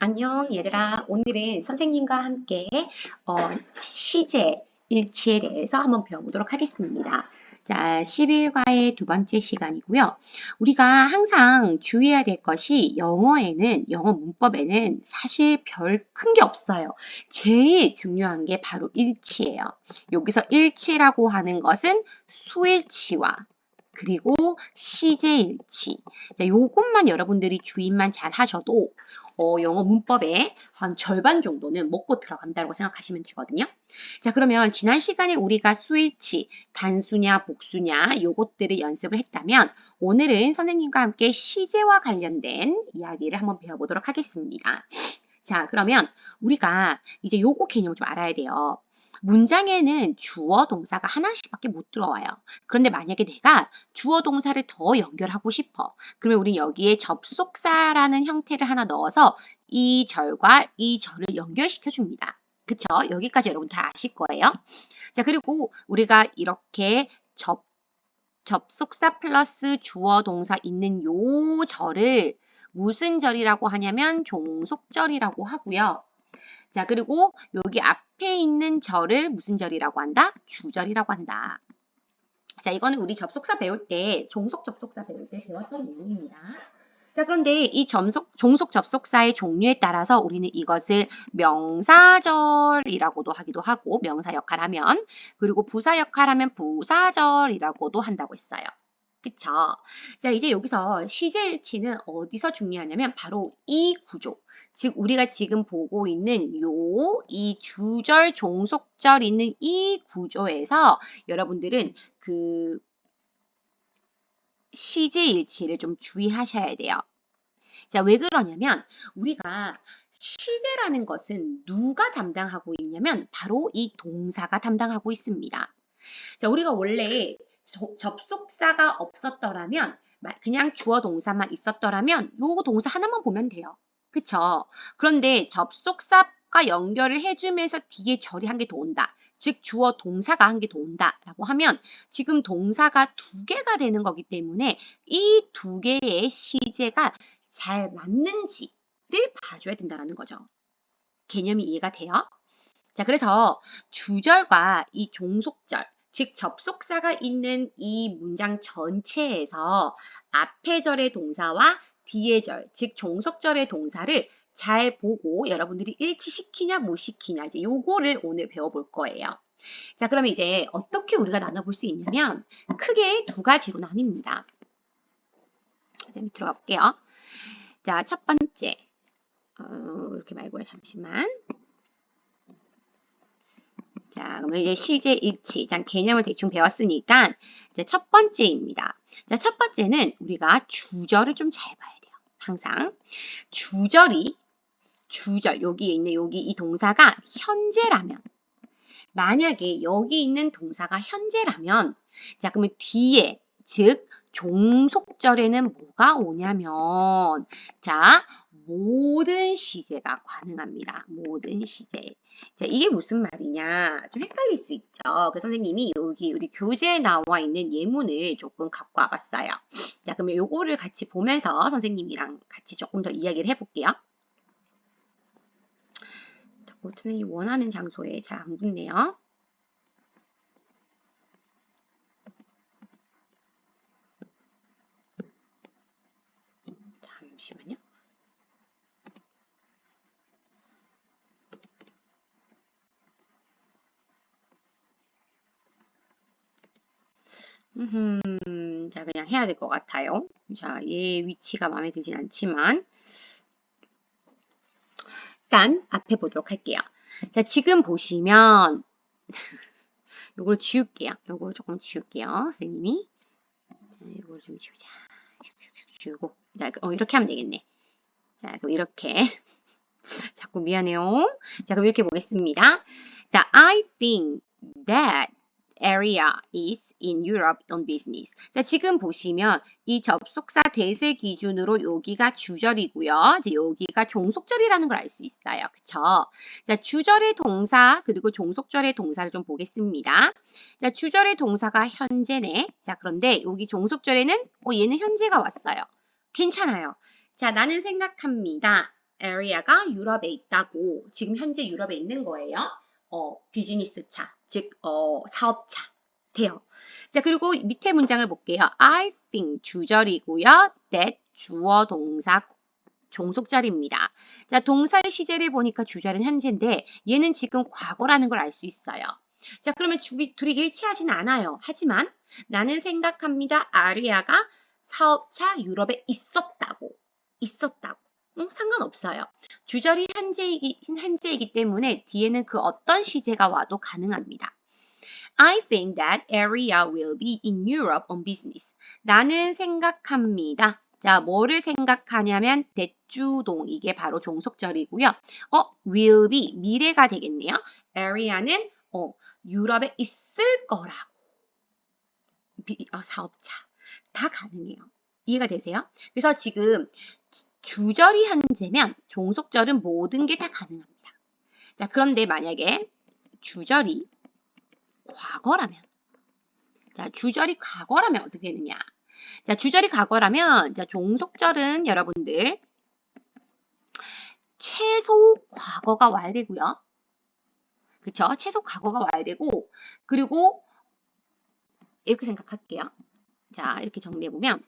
안녕 얘들아. 오늘은 선생님과 함께 시제, 일치에 대해서 한번 배워보도록 하겠습니다. 자, 11과의 두 번째 시간이고요. 우리가 항상 주의해야 될 것이 영어 문법에는 사실 별 큰 게 없어요. 제일 중요한 게 바로 일치예요. 여기서 일치라고 하는 것은 수일치와 그리고 시제일치. 자, 요것만 여러분들이 주의만 잘 하셔도 영어 문법의 한 절반 정도는 먹고 들어간다고 생각하시면 되거든요. 자, 그러면 지난 시간에 우리가 수일치, 단수냐, 복수냐 요것들을 연습을 했다면 오늘은 선생님과 함께 시제와 관련된 이야기를 한번 배워보도록 하겠습니다. 자, 그러면 우리가 이제 요거 개념을 좀 알아야 돼요. 문장에는 주어 동사가 하나씩밖에 못 들어와요. 그런데 만약에 내가 주어 동사를 더 연결하고 싶어. 그러면 우리 여기에 접속사라는 형태를 하나 넣어서 이 절과 이 절을 연결시켜 줍니다. 그쵸? 여기까지 여러분 다 아실 거예요. 자, 그리고 우리가 이렇게 접속사 플러스 주어 동사 있는 요 절을 무슨 절이라고 하냐면 종속절이라고 하고요. 자, 그리고 여기 앞에 있는 절을 무슨 절이라고 한다? 주절이라고 한다. 자, 이거는 우리 접속사 배울 때, 종속 접속사 배울 때 배웠던 내용입니다. 자, 그런데 이 종속 접속사의 종류에 따라서 우리는 이것을 명사절이라고도 하기도 하고, 명사 역할하면, 그리고 부사 역할하면 부사절이라고도 한다고 했어요. 그쵸? 자, 이제 여기서 시제일치는 어디서 중요하냐면 바로 이 구조. 즉, 우리가 지금 보고 있는 이 주절, 종속절 있는 이 구조에서 여러분들은 그 시제일치를 좀 주의하셔야 돼요. 자, 왜 그러냐면 우리가 시제라는 것은 누가 담당하고 있냐면 바로 이 동사가 담당하고 있습니다. 자, 우리가 원래 접속사가 없었더라면 그냥 주어 동사만 있었더라면 요 동사 하나만 보면 돼요. 그쵸? 그런데 접속사가 연결을 해주면서 뒤에 절이 한 개 더 온다. 즉 주어 동사가 한 개 더 온다 라고 하면 지금 동사가 두 개가 되는 거기 때문에 이 두 개의 시제가 잘 맞는지를 봐줘야 된다는 거죠. 개념이 이해가 돼요? 자, 그래서 주절과 이 종속절 즉 접속사가 있는 이 문장 전체에서 앞의 절의 동사와 뒤의 절, 즉 종속절의 동사를 잘 보고 여러분들이 일치시키냐 못 시키냐 이제 요거를 오늘 배워볼 거예요. 자, 그러면 이제 어떻게 우리가 나눠볼 수 있냐면 크게 두 가지로 나뉩니다. 밑으로 가볼게요. 자, 첫 번째 이렇게 말고요. 잠시만. 자, 그러면 이제 시제 일치. 자, 개념을 대충 배웠으니까 이제 첫 번째입니다. 자, 첫 번째는 우리가 주절을 좀 잘 봐야 돼요. 항상 주절 여기에 있는 여기 이 동사가 현재라면 만약에 여기 있는 동사가 현재라면 자, 그러면 뒤에 즉 종속절에는 뭐가 오냐면 자, 모든 시제가 가능합니다. 모든 시제. 자, 이게 무슨 말이냐? 좀 헷갈릴 수 있죠. 그 선생님이 여기 우리 교재에 나와 있는 예문을 조금 갖고 와봤어요. 자, 그러면 요거를 같이 보면서 선생님이랑 같이 조금 더 이야기를 해볼게요. 버튼이 원하는 장소에 잘 안 붙네요. 잠시만요. 자, 그냥 해야 될 것 같아요. 자, 얘 위치가 마음에 들진 않지만 일단 앞에 보도록 할게요. 자, 지금 보시면 요걸 지울게요. 요걸 조금 지울게요. 선생님이. 자, 요걸 좀 지우자. 지우고. 자, 이렇게 하면 되겠네. 자, 그럼 이렇게. 자꾸 미안해요. 자, 그럼 이렇게 보겠습니다. 자, I think that area is in Europe on business. 자, 지금 보시면 이 접속사 that을 기준으로 여기가 주절이고요. 이제 여기가 종속절이라는 걸 알 수 있어요. 그쵸? 자, 주절의 동사 그리고 종속절의 동사를 좀 보겠습니다. 자, 주절의 동사가 현재네. 자, 그런데 여기 종속절에는 얘는 현재가 왔어요. 괜찮아요. 자, 나는 생각합니다. area가 유럽에 있다고. 지금 현재 유럽에 있는 거예요. 비즈니스 차, 즉 사업차 돼요. 자, 그리고 밑에 문장을 볼게요. I think 주절이고요. that 주어 동사 종속절입니다. 자, 동사의 시제를 보니까 주절은 현재인데 얘는 지금 과거라는 걸 알 수 있어요. 자, 그러면 둘이 일치하지는 않아요. 하지만 나는 생각합니다. 아리아가 사업차 유럽에 있었다고. 상관없어요. 주절이 현재이기 때문에 뒤에는 그 어떤 시제가 와도 가능합니다. I think that area will be in Europe on business. 나는 생각합니다. 자, 뭐를 생각하냐면 대주동, 이게 바로 종속절이고요. will be, 미래가 되겠네요. area는 유럽에 있을 거라고. 사업차. 다 가능해요. 이해가 되세요? 그래서 지금 주절이 현재면 종속절은 모든 게 다 가능합니다. 자, 그런데 만약에 주절이 과거라면, 자, 주절이 과거라면 어떻게 되느냐? 자, 주절이 과거라면, 자, 종속절은 여러분들 최소 과거가 와야 되고요. 그쵸? 최소 과거가 와야 되고, 그리고 이렇게 생각할게요. 자, 이렇게 정리해보면,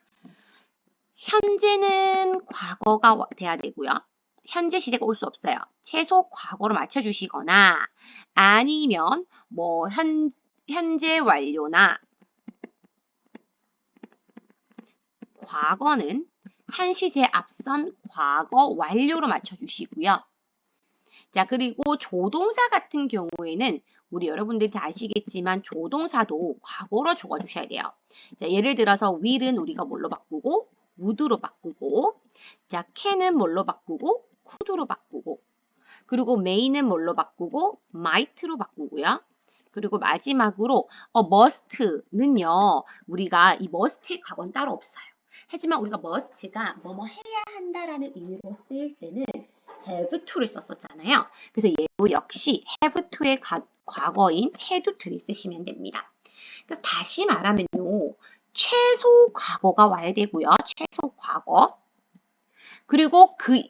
현재는 과거가 돼야 되고요. 현재 시제가 올 수 없어요. 최소 과거로 맞춰주시거나, 아니면 뭐 현재 완료나 과거는 한 시제 앞선 과거 완료로 맞춰주시고요. 자, 그리고 조동사 같은 경우에는 우리 여러분들이 다 아시겠지만 조동사도 과거로 적어주셔야 돼요. 자, 예를 들어서 will은 우리가 뭘로 바꾸고 would로 바꾸고, 자, can은 뭘로 바꾸고 could로 바꾸고, 그리고 may는 뭘로 바꾸고 might로 바꾸고요. 그리고 마지막으로 must는요, 우리가 이 must의 과거는 따로 없어요. 하지만 우리가 must가 뭐뭐 해야 한다라는 의미로 쓰일 때는 have to를 썼었잖아요. 그래서 얘도 역시 have to의 과거인 had to를 쓰시면 됩니다. 그래서 다시 말하면요, 최소 과거가 와야 되고요. 최소 과거. 그리고 그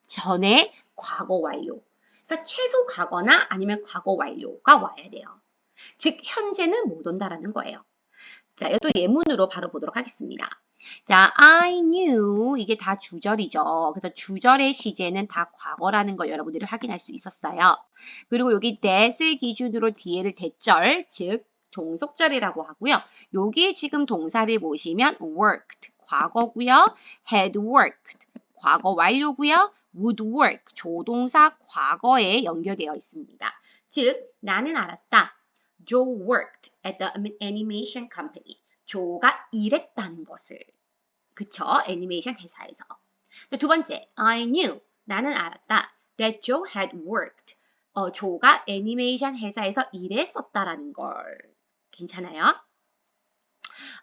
전에 과거 완료. 그래서 최소 과거나 아니면 과거 완료가 와야 돼요. 즉 현재는 못 온다라는 거예요. 자, 또 예문으로 바로 보도록 하겠습니다. 자, I knew, 이게 다 주절이죠. 그래서 주절의 시제는 다 과거라는 걸 여러분들이 확인할 수 있었어요. 그리고 여기 that을 기준으로 뒤에를 대절, 즉 종속절이라고 하고요. 여기 지금 동사를 보시면 worked, 과거고요. had worked, 과거 완료고요. would work, 조동사 과거에 연결되어 있습니다. 즉, 나는 알았다. Joe worked at the animation company. 조가 일했다는 것을. 그쵸? 애니메이션 회사에서. 두 번째, I knew. 나는 알았다. That Joe had worked. 조가 애니메이션 회사에서 일했었다라는 걸. 괜찮아요?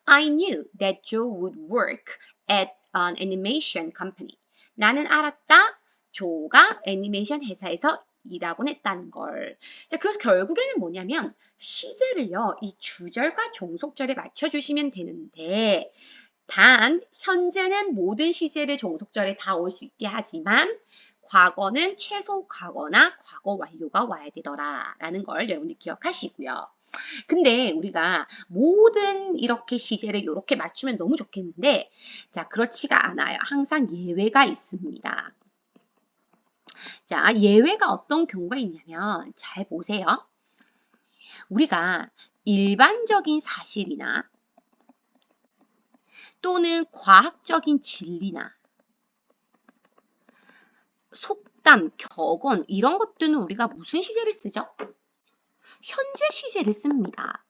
I knew that Joe would work at an animation company. 나는 알았다. 조가 애니메이션 회사에서 일하곤 했다는 걸. 자, 그래서 결국에는 뭐냐면 시제를요, 이 주절과 종속절에 맞춰주시면 되는데, 단 현재는 모든 시제를 종속절에 다 올 수 있게 하지만 과거는 최소 과거나 과거 완료가 와야 되더라라는 걸 여러분들 기억하시고요. 근데 우리가 모든 이렇게 시제를 이렇게 맞추면 너무 좋겠는데, 자, 그렇지가 않아요. 항상 예외가 있습니다. 자, 예외가 어떤 경우가 있냐면, 잘 보세요. 우리가 일반적인 사실이나 또는 과학적인 진리나 속담, 격언 이런 것들은 우리가 무슨 시제를 쓰죠? 현재 시제를 씁니다.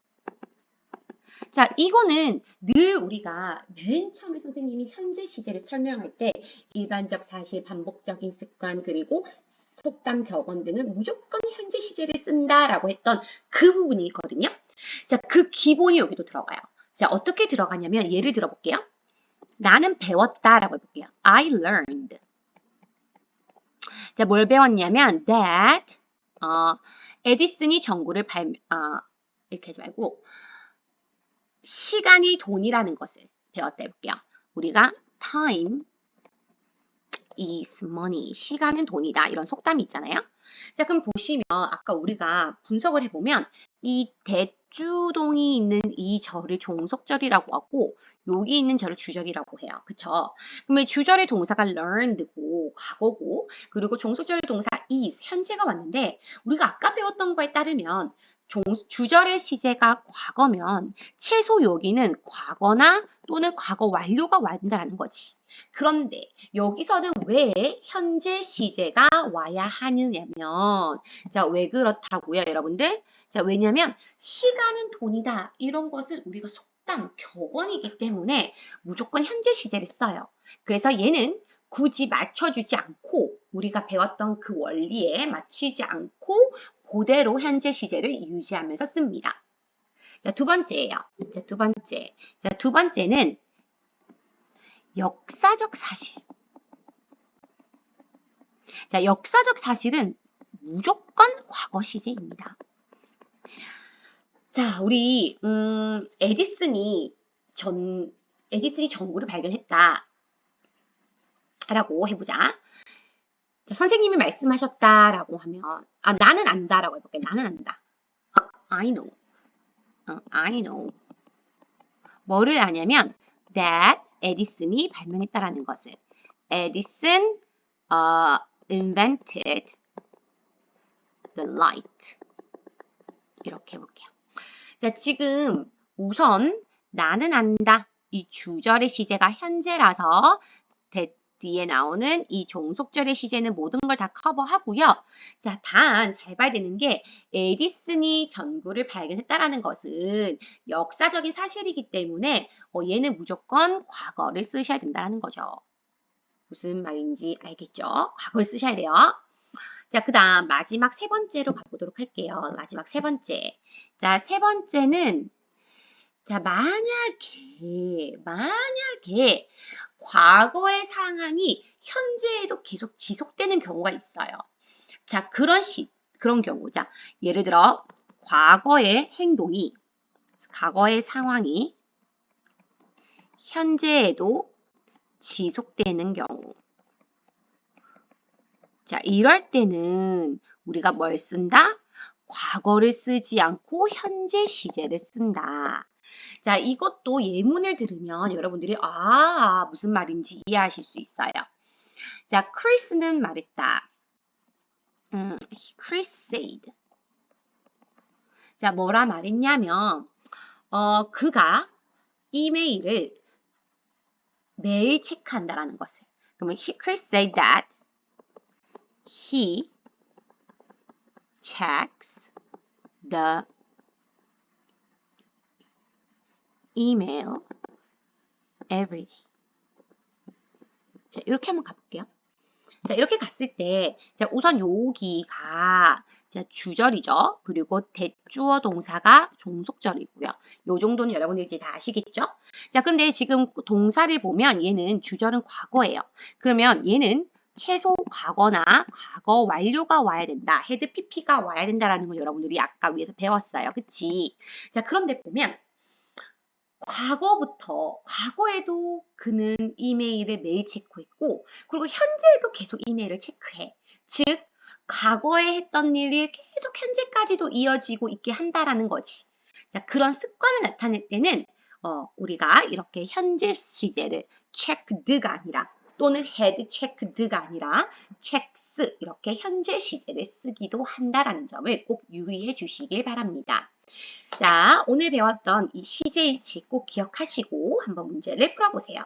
자, 이거는 늘 우리가 맨 처음에 선생님이 현재 시제를 설명할 때 일반적 사실, 반복적인 습관, 그리고 속담, 격언 등은 무조건 현재 시제를 쓴다라고 했던 그 부분이 있거든요. 자, 그 기본이 여기도 들어가요. 자, 어떻게 들어가냐면 예를 들어볼게요. 나는 배웠다라고 해볼게요. I learned. 자, 뭘 배웠냐면 that 에디슨이 전구를 이렇게 하지 말고 시간이 돈이라는 것을 배웠다 해볼게요. 우리가 time is money. 시간은 돈이다. 이런 속담이 있잖아요. 자, 그럼 보시면 아까 우리가 분석을 해보면 이 대주동이 있는 이 절을 종속절이라고 하고 여기 있는 절을 주절이라고 해요. 그쵸? 그러면 주절의 동사가 learned고 과거고 그리고 종속절의 동사 is 현재가 왔는데 우리가 아까 배웠던 거에 따르면 주절의 시제가 과거면 최소 여기는 과거나 또는 과거 완료가 와야 된다는 거지. 그런데 여기서는 왜 현재 시제가 와야 하느냐면 자, 왜 그렇다고요, 여러분들? 자, 왜냐면 시간은 돈이다. 이런 것은 우리가 속담, 격언이기 때문에 무조건 현재 시제를 써요. 그래서 얘는 굳이 맞춰주지 않고 우리가 배웠던 그 원리에 맞추지 않고 그대로 현재 시제를 유지하면서 씁니다. 자, 두 번째예요. 자, 두 번째. 자, 두 번째는 역사적 사실. 자, 역사적 사실은 무조건 과거 시제입니다. 자, 우리 에디슨이 전구를 발견했다. 라고 해보자. 자, 선생님이 말씀하셨다라고 하면 나는 안다라고 해볼게. 나는 안다. I know. I know. 뭐를 아냐면 that 에디슨이 발명했다라는 것을. 에디슨 invented the light. 이렇게 해볼게요. 자, 지금 우선 나는 안다. 이 주절의 시제가 현재라서 뒤에 나오는 이 종속절의 시제는 모든 걸 다 커버하고요. 자, 단 잘 봐야 되는 게 에디슨이 전구를 발견했다라는 것은 역사적인 사실이기 때문에 얘는 무조건 과거를 쓰셔야 된다는 거죠. 무슨 말인지 알겠죠? 과거를 쓰셔야 돼요. 자, 그 다음 마지막 세 번째로 가보도록 할게요. 마지막 세 번째. 자, 세 번째는 자, 만약에 과거의 상황이 현재에도 계속 지속되는 경우가 있어요. 자, 그런 경우. 자, 예를 들어 과거의 상황이 현재에도 지속되는 경우. 자, 이럴 때는 우리가 뭘 쓴다? 과거를 쓰지 않고 현재 시제를 쓴다. 자, 이것도 예문을 들으면 여러분들이 무슨 말인지 이해하실 수 있어요. 자, 크리스는 말했다. Chris said. 자, 뭐라 말했냐면 그가 이메일을 매일 체크한다라는 것을. 그러면 Chris said that he checks the email every day. 자, 이렇게 한번 가볼게요. 자, 이렇게 갔을 때, 자, 우선 여기가 자, 주절이죠. 그리고 대주어 동사가 종속절이고요. 요 정도는 여러분들이 이제 다 아시겠죠? 자, 근데 지금 동사를 보면 얘는 주절은 과거예요. 그러면 얘는 최소 과거나 과거 완료가 와야 된다. had pp가 와야 된다라는 거 여러분들이 아까 위에서 배웠어요. 그치? 자, 그런데 보면 과거에도 그는 이메일을 매일 체크했고 그리고 현재에도 계속 이메일을 체크해. 즉 과거에 했던 일이 계속 현재까지도 이어지고 있게 한다라는 거지. 자, 그런 습관을 나타낼 때는 우리가 이렇게 현재 시제를 checked가 아니라 또는 had checked가 아니라 checks 이렇게 현재 시제를 쓰기도 한다라는 점을 꼭 유의해 주시길 바랍니다. 자, 오늘 배웠던 이 시제일치 꼭 기억하시고 한번 문제를 풀어보세요.